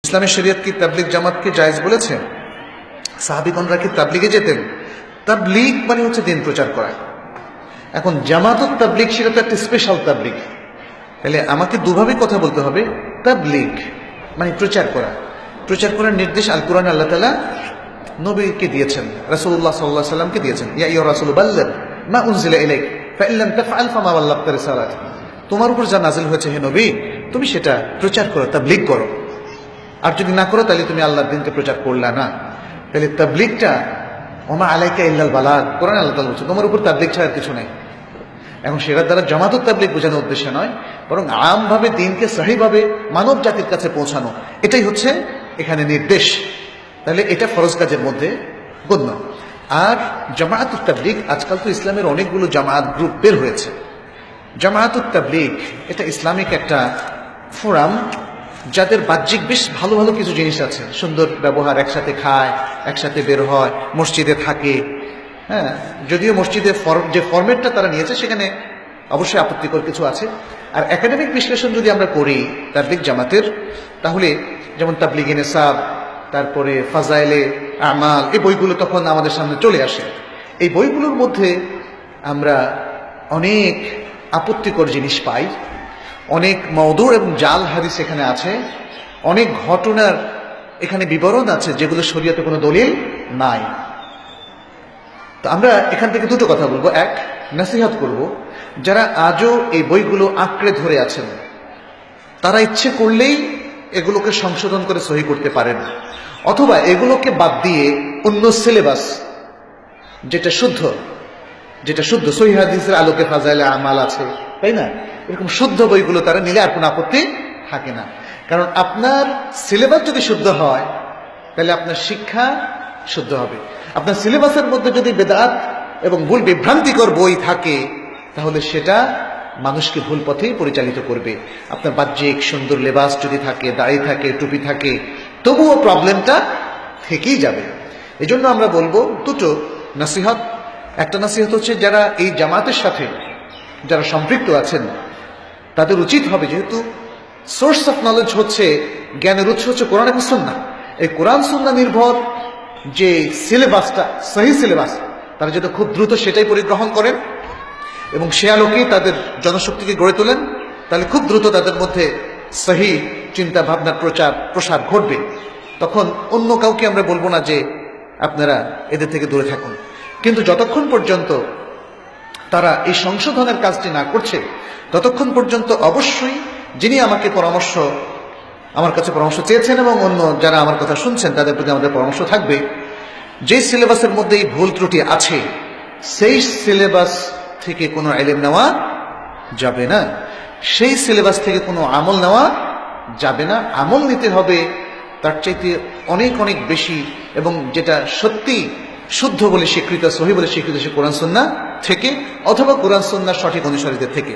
ইসলামের শরীয়ত কি তাবলিগ জামাতকে জায়েজ বলেছে? সাহাবীগণরা কি তাবলিগে যেতেন? তাবলিগ মানে হচ্ছে দিন প্রচার করা। এখন জামাতুত তাবলিগ সেটা তো একটা স্পেশাল তাবলিগ। তাহলে আমাকে দুভাবে কথা বলতে হবে। তাবলিগ মানে প্রচার করা, প্রচার করার নির্দেশ আল কোরআনে আল্লাহ তাআলা নবীকে দিয়েছেন, রাসূলুল্লাহ সাল্লাল্লাহু আলাইহি সাল্লামকে দিয়েছেন। ইয়া আইয়ুহার রাসূলু বাল্লিগ মা উনজিলা ইলাইক ফাইন লাম তাফআল ফামা বাল্লাগতা রিসালাত। তোমার উপর যা নাযিল হয়েছে হে নবী, তুমি সেটা প্রচার করো, তাবলিগ করো। আর যদি না করো তাহলে তুমি আল্লাহর দ্বীনকে প্রচার করলা না। তাহলে তাবলিগটা ওমা আলাইকা ইল্লাল বালাগ, কোরআন আল্লাহ তাআলা বলছে তোমার উপর তাবলিগ ছাড়া কিছু নাই। এখন সেটার দ্বারা জামাতুত তাবলিগ বোঝানোর উদ্দেশ্য নয়, বরং আমভাবে দ্বীনকে সহিভাবে মানব জাতির কাছে পৌঁছানো, এটাই হচ্ছে এখানে নির্দেশ। তাহলে এটা ফরজ কাজের মধ্যে গণ্য। আর জামাতুত তাবলিগ, আজকাল তো ইসলামের অনেকগুলো জামাত গ্রুপ বের হয়েছে। জামাতুত তাবলিগ এটা ইসলামিক একটা ফোরাম, যাদের বাহ্যিক বেশ ভালো ভালো কিছু জিনিস আছে, সুন্দর ব্যবহার, একসাথে খায়, একসাথে বের হয়, মসজিদে থাকে। হ্যাঁ, যদিও মসজিদের যে ফরম্যাটটা তারা নিয়েছে সেখানে অবশ্যই আপত্তিকর কিছু আছে। আর একাডেমিক বিশ্লেষণ যদি আমরা করি তাবলিগ জামাতের, তাহলে যেমন তাবলিগে নিসাব, তারপরে ফাজাইলে আমাল, এই বইগুলো তখন আমাদের সামনে চলে আসে। এই বইগুলোর মধ্যে আমরা অনেক আপত্তিকর জিনিস পাই, অনেক মওদু এবং জাল হাদিস এখানে আছে, অনেক ঘটনার এখানে বিবরণ আছে যেগুলো শরীয়তে কোনো দলিল নাই। তো আমরা এখান থেকে দুটো কথা বলবো। এক, নসিহত করব যারা আজও এই বইগুলো আঁকড়ে ধরে আছেন, তারা ইচ্ছে করলেই এগুলোকে সংশোধন করে সহি করতে পারেন, অথবা এগুলোকে বাদ দিয়ে অন্য সিলেবাস যেটা শুদ্ধ সহিহ হাদিসের আলোকে ফাজাইলে আমাল আছে, তাই না, এরকম শুদ্ধ বইগুলো তারা নিলে আর কোনো আপত্তি থাকে না। কারণ আপনার সিলেবাস যদি শুদ্ধ হয় তাহলে আপনার শিক্ষা শুদ্ধ হবে। আপনার সিলেবাসের মধ্যে যদি বেদাত এবং ভুল বিভ্রান্তিকর বই থাকে তাহলে সেটা মানুষকে ভুল পথেই পরিচালিত করবে। আপনার বাহ্যিক সুন্দর লেবাস যদি থাকে, দাড়ি থাকে, টুপি থাকে, তবুও প্রবলেমটা থেকেই যাবে। এজন্য আমরা বলবো দুটো নসিহত। একটা নসিহত হচ্ছে যারা এই জামাতের সাথে যারা সম্পৃক্ত আছেন তাদের উচিত হবে, যেহেতু সোর্স অফ নলেজ হচ্ছে, জ্ঞানের উৎস হচ্ছে কোরআন এবং সুন্নাহ, এই কোরআন সুন্নাহ নির্ভর যে সিলেবাসটা, সহি সিলেবাস, তারা যেটা খুব দ্রুত সেটাই পরিগ্রহণ করেন এবং সে আলোকেই তাদের জনশক্তিকে গড়ে তোলেন, তাহলে খুব দ্রুত তাদের মধ্যে সহি চিন্তা ভাবনার প্রসার ঘটবে। তখন অন্য কাউকে আমরা বলবো না যে আপনারা এদের থেকে দূরে থাকুন। কিন্তু যতক্ষণ পর্যন্ত তারা এই সংশোধনের কাজটি না করছে ততক্ষণ পর্যন্ত অবশ্যই যিনি আমার কাছে পরামর্শ চেয়েছেন এবং অন্য যারা আমার কথা শুনছেন তাদের প্রতি আমাদের পরামর্শ থাকবে, যে সিলেবাসের মধ্যে এই ভুল ত্রুটি আছে সেই সিলেবাস থেকে কোনো ইলম নেওয়া যাবে না, সেই সিলেবাস থেকে কোনো আমল নেওয়া যাবে না। আমল নিতে হবে তার চাইতে অনেক অনেক বেশি, এবং যেটা সত্যি শুদ্ধ বলে স্বীকৃত, সহি বলে স্বীকৃত, সে কোরআন সুন্নাহ থেকে, অথবা কোরআন সুন্নাহর সঠিক অনুসারীদের থেকে।